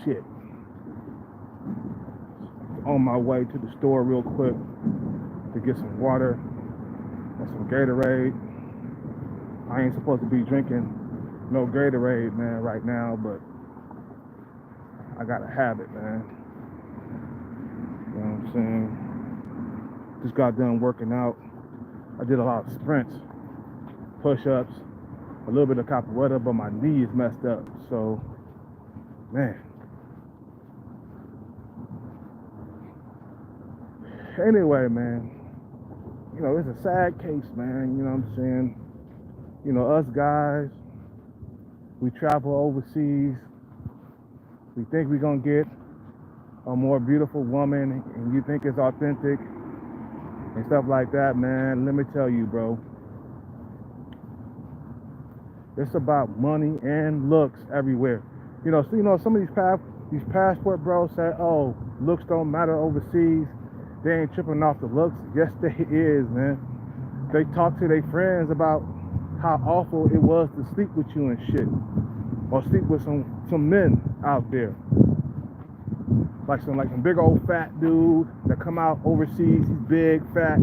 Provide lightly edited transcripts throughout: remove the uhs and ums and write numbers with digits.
Shit. On my way to the store real quick to get some water and some Gatorade. I ain't supposed to be drinking no Gatorade, man, right now, but I gotta have it, man. You know what I'm saying? Just got done working out. I did a lot of sprints, push-ups, a little bit of capoeira, but my knee is messed up. So, man. Anyway, man, you know, it's a sad case, man. You know what I'm saying? You know, us guys, we travel overseas. We think we're gonna get a more beautiful woman, and you think it's authentic and stuff like that, man. Let me tell you, bro. It's about money and looks everywhere. You know, so some of these passport bros say, "Oh, looks don't matter overseas." They ain't tripping off the looks. Yes, they is, man. They talk to their friends about how awful it was to sleep with you and shit, or sleep with some men out there, like some big old fat dude that come out overseas. He's big, fat,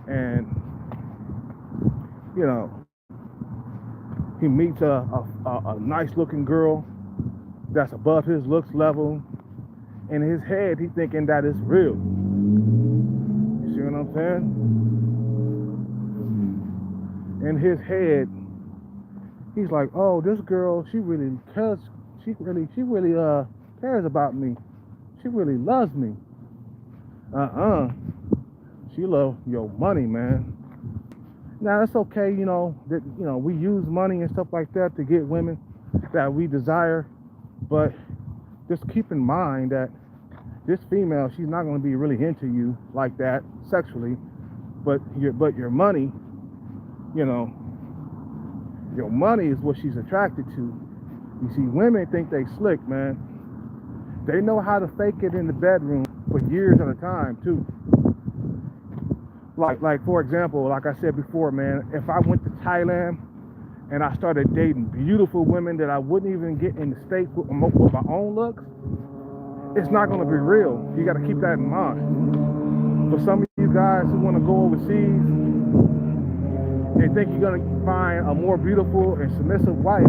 and you know, he meets a nice looking girl that's above his looks level. In his head, he thinking that it's real. You see what I'm saying? In his head, he's like, "Oh, this girl, she really cares. She really cares about me. She really loves me." She love your money, man. Now it's okay, you know, that we use money and stuff like that to get women that we desire, but just keep in mind that this female, she's not going to be really into you like that sexually, but your money, you know, your money is what she's attracted to. You see, women think they slick, man. They know how to fake it in the bedroom for years at a time too. Like for example, like I said before, man, if I went to Thailand and I started dating beautiful women that I wouldn't even get in the States with my own looks, it's not going to be real. You got to keep that in mind. For some of you guys who want to go overseas and think you're going to find a more beautiful and submissive wife,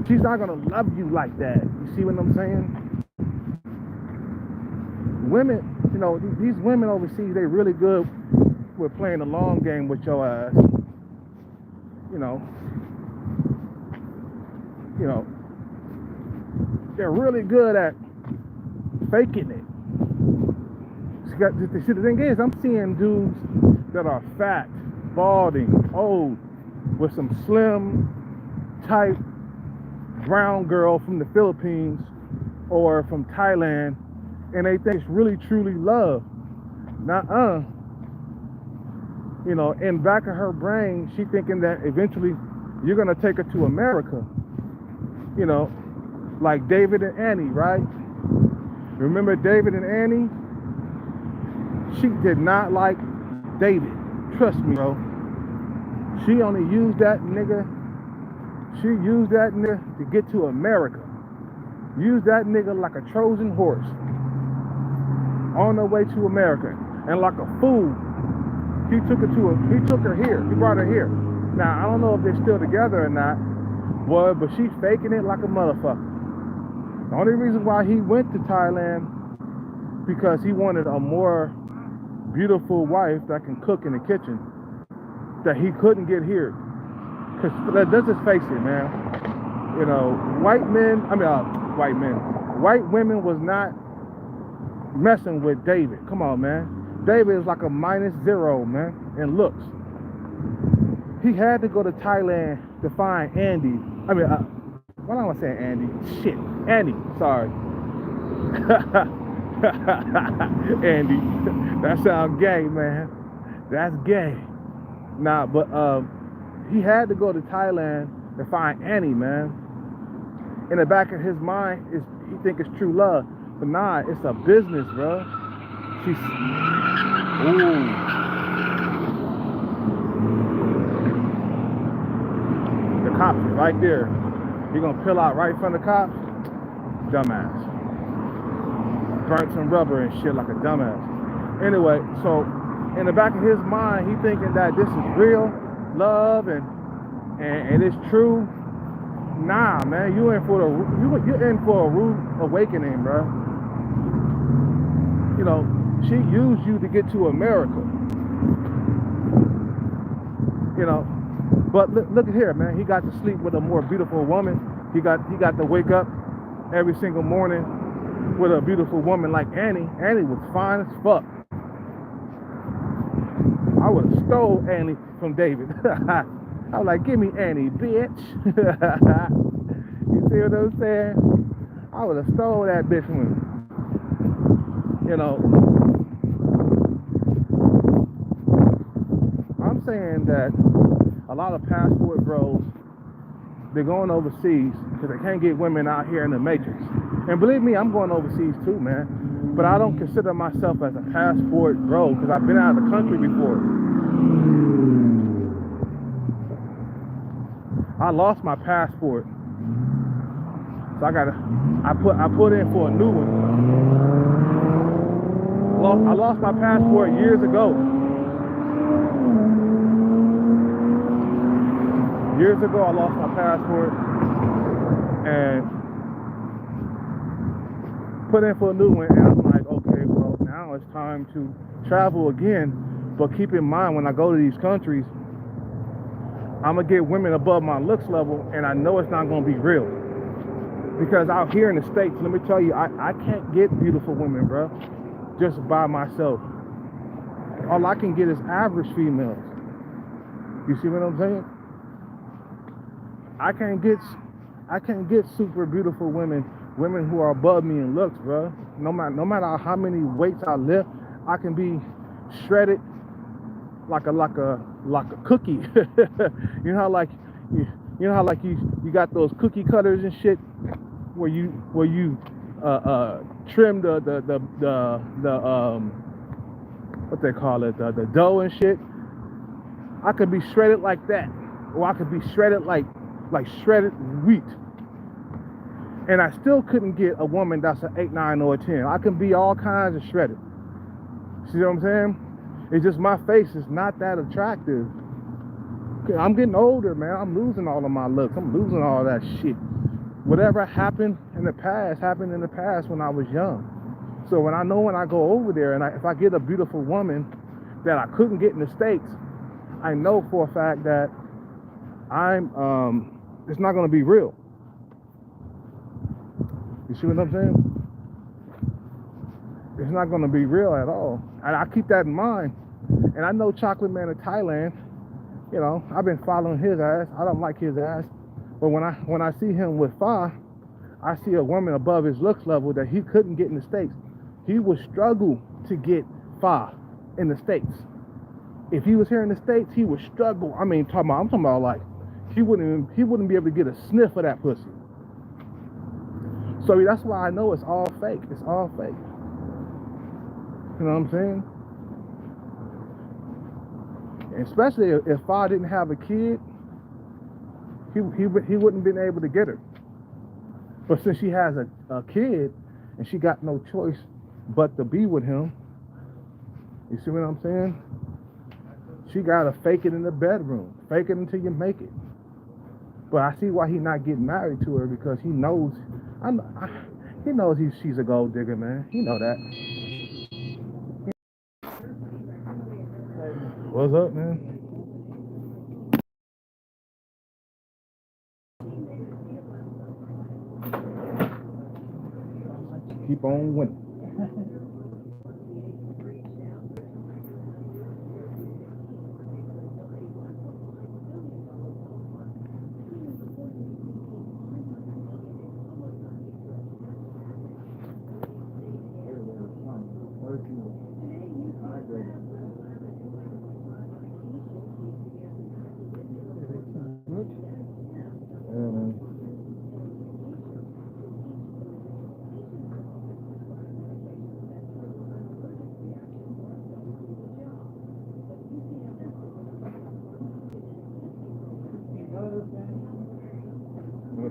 she's not going to love you like that. You see what I'm saying? Women, you know, these women overseas, they really good with playing the long game with your ass. You know, they're really good at faking it. See, the thing is, I'm seeing dudes that are fat, balding, old, with some slim type brown girl from the Philippines or from Thailand, and they think it's really truly love. Nuh-uh. You know, in the back of her brain, she thinking that eventually you're gonna take her to America. You know, like David and Annie, right? Remember David and Annie? She did not like David. Trust me, bro. She only used that nigga. She used that nigga to get to America. Used that nigga like a Trojan horse on her way to America. And like a fool, he took her here. He brought her here. Now, I don't know if they're still together or not, boy, but she's faking it like a motherfucker. The only reason why he went to Thailand, because he wanted a more beautiful wife that can cook in the kitchen that he couldn't get here. Because let's just face it, man. You know, white women was not messing with David. Come on, man. David is like a -0, man, in looks. He had to go to Thailand to find Andy. Why am I saying Andy? Shit, Andy. Sorry. Andy. That sounds gay, man. That's gay. Nah, but he had to go to Thailand to find Annie, man. In the back of his mind, he think it's true love, but nah, it's a business, bro. She's ooh. cops are right there. You gonna peel out right in front of the cops? Dumbass. Burnt some rubber and shit like a dumbass. Anyway, so in the back of his mind, he thinking that this is real love and it's true. Nah, man, you're in for a rude awakening, bro. You know, she used you to get to America. You know, but look at here, man. He got to sleep with a more beautiful woman. He got to wake up every single morning with a beautiful woman like Annie. Annie was fine as fuck. I would have stole Annie from David. I was like, give me Annie, bitch. You see what I'm saying? I would have stole that bitch from him. You know, I'm saying that a lot of passport bros, they're going overseas because they can't get women out here in the matrix. And believe me, I'm going overseas too, man. But I don't consider myself as a passport bro because I've been out of the country before. I lost my passport, so I put in for a new one. I lost my passport years ago. Years ago, I lost my passport and put in for a new one. And I'm like, okay, well, now it's time to travel again. But keep in mind, when I go to these countries, I'm going to get women above my looks level, and I know it's not going to be real. Because out here in the States, let me tell you, I can't get beautiful women, bro, just by myself. All I can get is average females. You see what I'm saying? I can't get super beautiful women who are above me in looks, bro. No matter how many weights I lift, I can be shredded like a cookie. You know how you got those cookie cutters and shit where you trim the what they call it, the dough and shit. I could be shredded like that, or I could be shredded like shredded wheat, and I still couldn't get a woman that's an 8, 9, or a 10. I can be all kinds of shredded. See what I'm saying? It's just my face is not that attractive. I'm getting older, man. I'm losing all of my looks. I'm losing all that shit. Whatever happened in the past when I was young. So when I go over there and if I get a beautiful woman that I couldn't get in the States, I know for a fact that it's not going to be real. You see what I'm saying? It's not going to be real at all. And I keep that in mind. And I know Chocolate Man in Thailand, you know, I've been following his ass. I don't like his ass. But when I see him with Fa, I see a woman above his looks level that he couldn't get in the States. He would struggle to get Fa in the States. If he was here in the States, he would struggle. I mean, I'm talking about like, he wouldn't be able to get a sniff of that pussy. So that's why I know it's all fake. It's all fake. You know what I'm saying? And especially if Fa didn't have a kid, he wouldn't been able to get her. But since she has a kid and she got no choice but to be with him, you see what I'm saying? She gotta fake it in the bedroom. Fake it until you make it. But I see why he's not getting married to her, because he knows she's a gold digger, man. He know that. What's up, man? Keep on winning.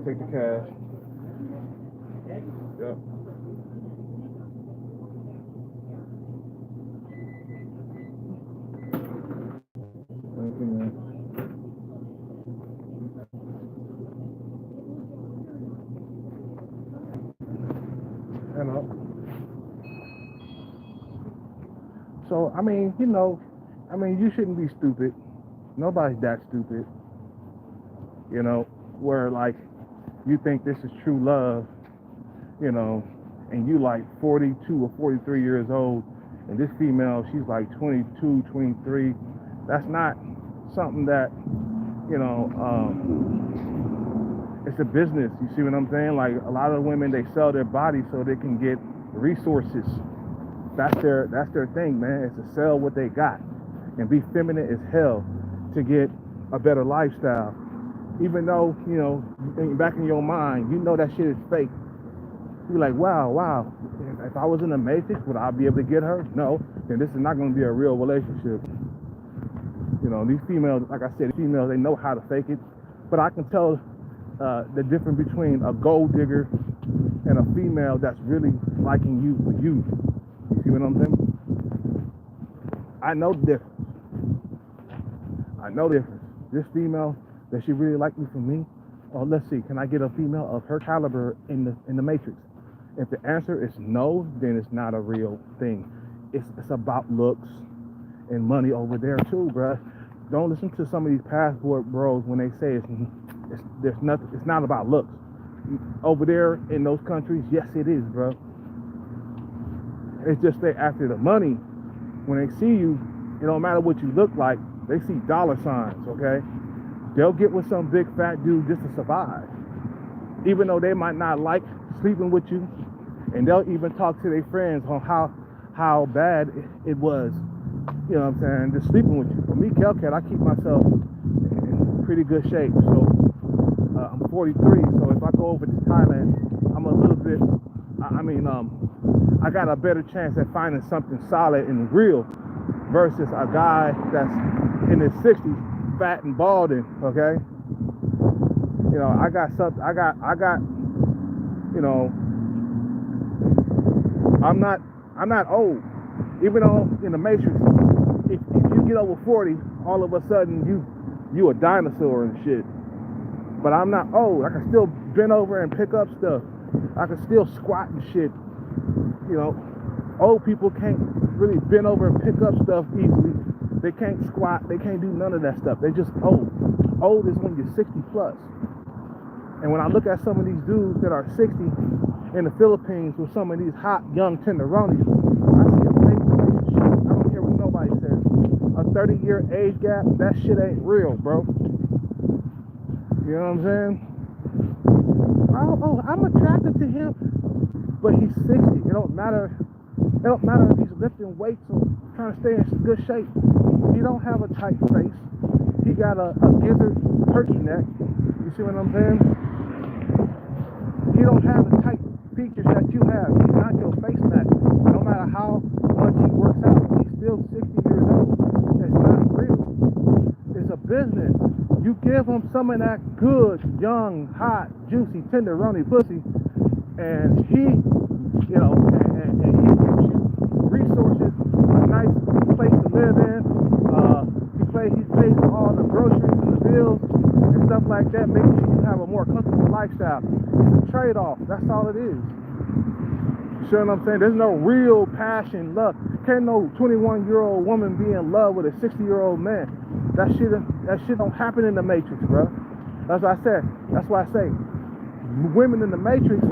take the cash. Yep. Thank you, man. You know. So I mean, you shouldn't be stupid. Nobody's that stupid. Where like you think this is true love, and you like 42 or 43 years old, and this female, she's like 22, 23. That's not something that, it's a business. You see what I'm saying? Like a lot of women, they sell their body so they can get resources. That's their thing, man, is to sell what they got and be feminine as hell to get a better lifestyle. Even though, back in your mind, that shit is fake. You're like, wow. If I was in the Matrix, would I be able to get her? No. Then this is not going to be a real relationship. These females, like I said, females, they know how to fake it. But I can tell the difference between a gold digger and a female that's really liking you for you. You see what I'm saying? I know the difference. This female, does she really like me for me? Or let's see, can I get a female of her caliber in the Matrix? If the answer is no, then it's not a real thing. It's about looks and money over there too, bruh. Don't listen to some of these passport bros when they say it's not about looks. Over there in those countries, yes it is, bro. It's just they after the money. When they see you, it don't matter what you look like, they see dollar signs, okay? They'll get with some big fat dude just to survive. Even though they might not like sleeping with you, and they'll even talk to their friends on how bad it was, what I'm saying, just sleeping with you. For me, Kelcat, I keep myself in pretty good shape. So I'm 43, so if I go over to Thailand, I'm a little bit, I got a better chance at finding something solid and real versus a guy that's in his 60s, fat and balding, okay? I got something, I'm not old. Even though in the Matrix, if you get over 40, all of a sudden you a dinosaur and shit. But I'm not old. I can still bend over and pick up stuff. I can still squat and shit. Old people can't really bend over and pick up stuff easily. They can't squat. They can't do none of that stuff. They just old. Old is when you're 60 plus. And when I look at some of these dudes that are 60 in the Philippines with some of these hot young tenderonis, I see a fake relationship. I don't care what nobody says. A 30-year age gap, that shit ain't real, bro. You know what I'm saying? Oh, I'm attracted to him, but he's 60. It don't matter if he's lifting weights or trying to stay in good shape. He don't have a tight face. He got a gizzard turkey neck. You see what I'm saying? He don't have the tight features that you have. He's not your face match. No matter how much he works out, he's still 60 years old. It's not real. It's a business. You give him some of that good, young, hot, juicy, tenderoni pussy, and he, and he gives you resources, a nice place to live in. He pays for all the groceries and the bills and stuff like that, making sure you have a more comfortable lifestyle. It's a trade-off. That's all it is. You see what I'm saying? There's no real passion, love. Can't no 21-year-old woman be in love with a 60-year-old man. That shit don't happen in the Matrix, bro. That's what I said. That's why I say women in the Matrix,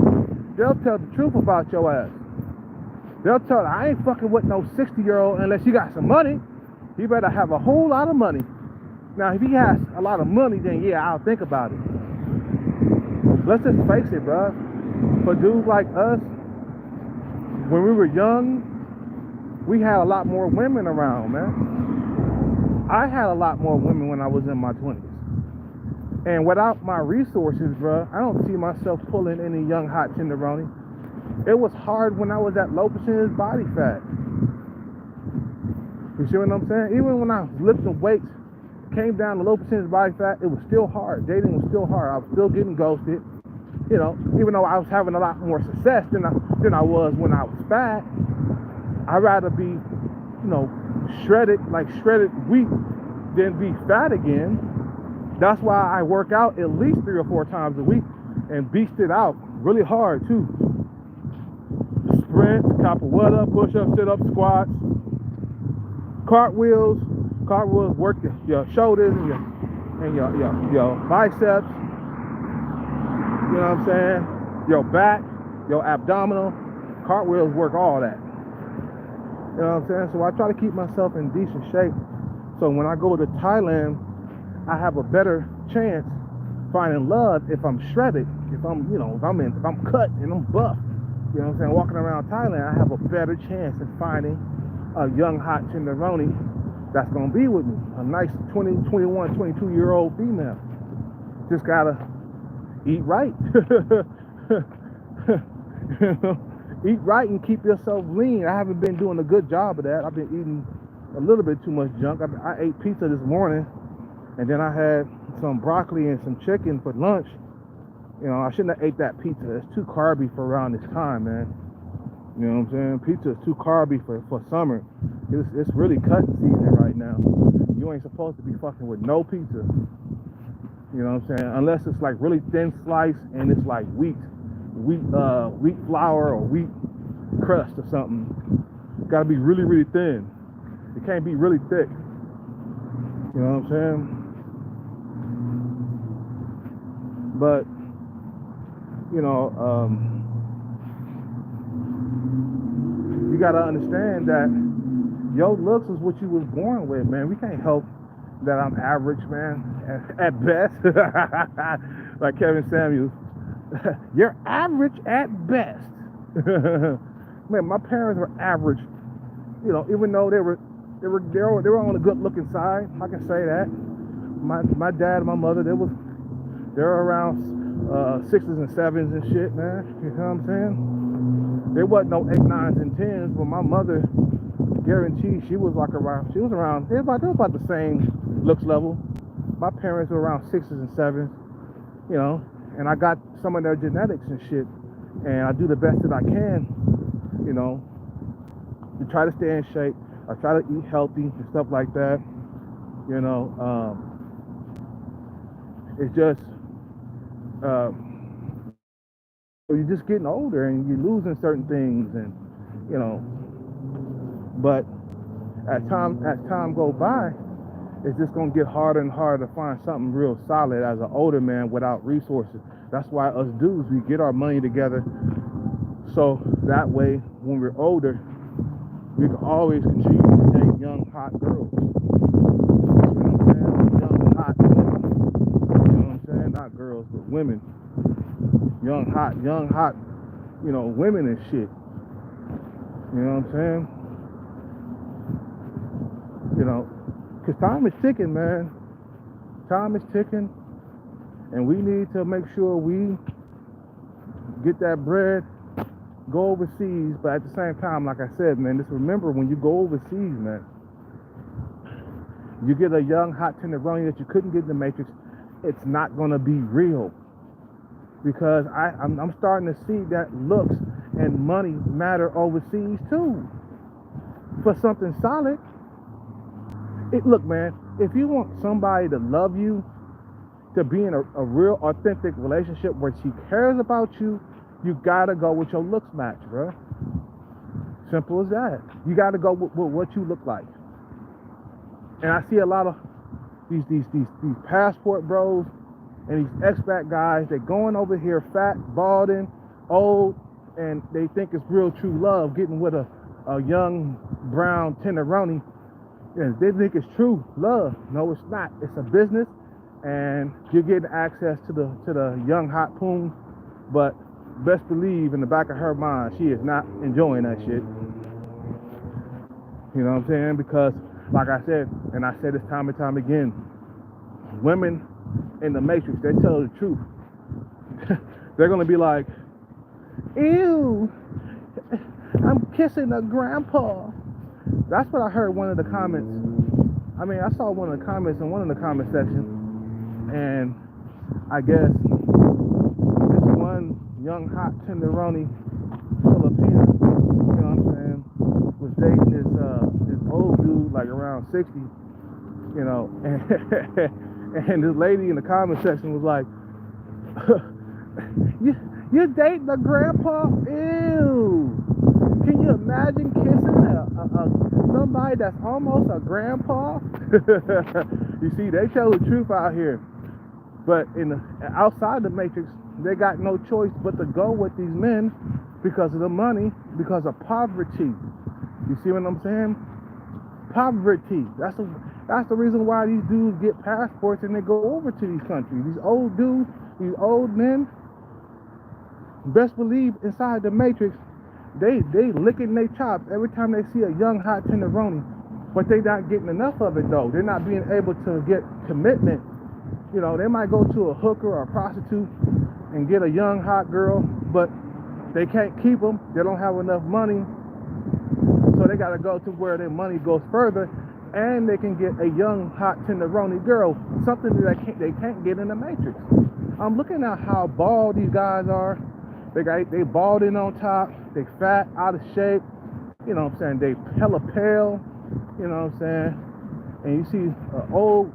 they'll tell the truth about your ass. They'll tell, I ain't fucking with no 60-year-old unless you got some money. He better have a whole lot of money. Now, if he has a lot of money, then yeah, I'll think about it. Let's just face it, bro. For dudes like us, when we were young, we had a lot more women around, man. I had a lot more women when I was in my 20s. And without my resources, bro, I don't see myself pulling any young, hot tenderoni. It was hard when I was at low percentage body fat. You see what I'm saying? Even when I was lifting weights, came down to low percentage body fat, it was still hard. Dating was still hard. I was still getting ghosted. you know, even though I was having a lot more success than I was when I was fat, I'd rather be, you know, shredded wheat than be fat again. That's why I work out at least 3 or 4 times a week and beast it out really hard too. Sprints, capoeira, push-ups, sit-ups, squats, cartwheels work your shoulders and your biceps. You know what I'm saying? Your back, your abdominal. Cartwheels work all that. You know what I'm saying? So I try to keep myself in decent shape. So when I go to Thailand, I have a better chance finding love if I'm shredded, if I'm cut and I'm buff. You know what I'm saying? Walking around Thailand, I have a better chance of finding a young, hot tenderoni that's going to be with me. A nice 20, 21, 22-year-old female. Just got to eat right. Eat right and keep yourself lean. I haven't been doing a good job of that. I've been eating a little bit too much junk. I ate pizza this morning, and then I had some broccoli and some chicken for lunch. You know, I shouldn't have ate that pizza. It's too carby for around this time, man. You know what I'm saying? Pizza is too carby for summer. It's really cutting season right now. You ain't supposed to be fucking with no pizza. You know what I'm saying? Unless it's like really thin slice and it's like wheat flour or wheat crust or something. It's gotta be really, really thin. It can't be really thick. You know what I'm saying? But you know, you gotta understand that your looks is what you was born with, man. We can't help that I'm average, man, at best. Like Kevin Samuels, you're average at best. Man, my parents were average. You know, even though they were on the good-looking side, I can say that. My dad and my mother, they're around 6s and 7s and shit, man. You know what I'm saying? There wasn't no 8, 9s, and 10s, but my mother, guaranteed, they was about the same looks level. My parents were around 6s and 7s, you know, and I got some of their genetics and shit, and I do the best that I can, you know, to try to stay in shape. I try to eat healthy and stuff like that, you know. It's just you're just getting older and you're losing certain things, and you know, but as time go by, it's just gonna get harder and harder to find something real solid as an older man without resources. That's why us dudes, we get our money together so that way when we're older we can always continue to date young hot girls. You know what I'm saying? Young hot women. You know what I'm saying? Not girls, but women. Young hot, you know, women and shit. You know what I'm saying? You know, because time is ticking, man. Time is ticking, and we need to make sure we get that bread, go overseas, but at the same time, like I said, man, just remember when you go overseas, man, you get a young, hot tenderoni that you couldn't get in the Matrix, it's not going to be real. Because I'm starting to see that looks and money matter overseas too. For something solid. Look, man, if you want somebody to love you, to be in a real authentic relationship where she cares about you, you gotta go with your looks match, bro. Simple as that. You gotta go with what you look like. And I see a lot of these passport bros and these expat guys, they're going over here fat, balding, old, and they think it's real true love, getting with a young brown tenderoni. And they think it's true love. No, it's not. It's a business, and you're getting access to the young hot poon, but best believe in the back of her mind, she is not enjoying that shit. You know what I'm saying? Because, like I said, and I said this time and time again, women in the Matrix, they tell the truth. They're gonna be like, ew, I'm kissing a grandpa. That's what I heard one of the comments. I mean, I saw one of the comments in one of the comment sections, and I guess this one young hot tenderoni Filipino, you know what I'm saying, was dating this old dude like around 60, you know, and this lady in the comment section was like, you're dating a grandpa? Ew. Can you imagine kissing somebody that's almost a grandpa? You see, they tell the truth out here. But outside the Matrix, they got no choice but to go with these men because of the money, because of poverty. You see what I'm saying? Poverty. That's the reason why these dudes get passports and they go over to these countries. These old dudes, these old men, best believe inside the Matrix, they licking their chops every time they see a young hot tenderoni. But they not getting enough of it though. They're not being able to get commitment. You know, they might go to a hooker or a prostitute and get a young hot girl, but they can't keep them. They don't have enough money. So they got to go to where their money goes further, and they can get a young hot tenderoni girl, something that they can't get in the Matrix. I'm looking at how bald these guys are. They balding on top. They fat, out of shape. You know what I'm saying? They hella pale. You know what I'm saying? And you see an old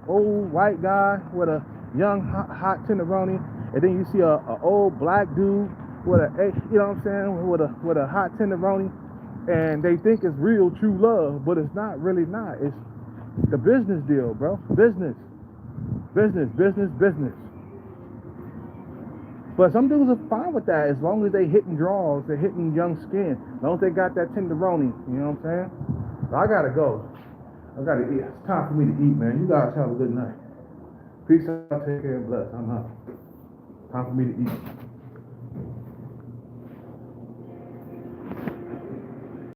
white guy with a young hot tenderoni, and then you see a old black dude with you know what I'm saying, with a hot tenderoni, and they think it's real true love, but it's not really not. It's the business deal, bro. Business. But some dudes are fine with that as long as they hitting draws, they're hitting young skin, as long as they got that tenderoni. You know what I'm saying? So I gotta go. I gotta eat. It's time for me to eat, man. You guys have a good night. Peace out, take care, and bless. I'm out. Time for me to eat.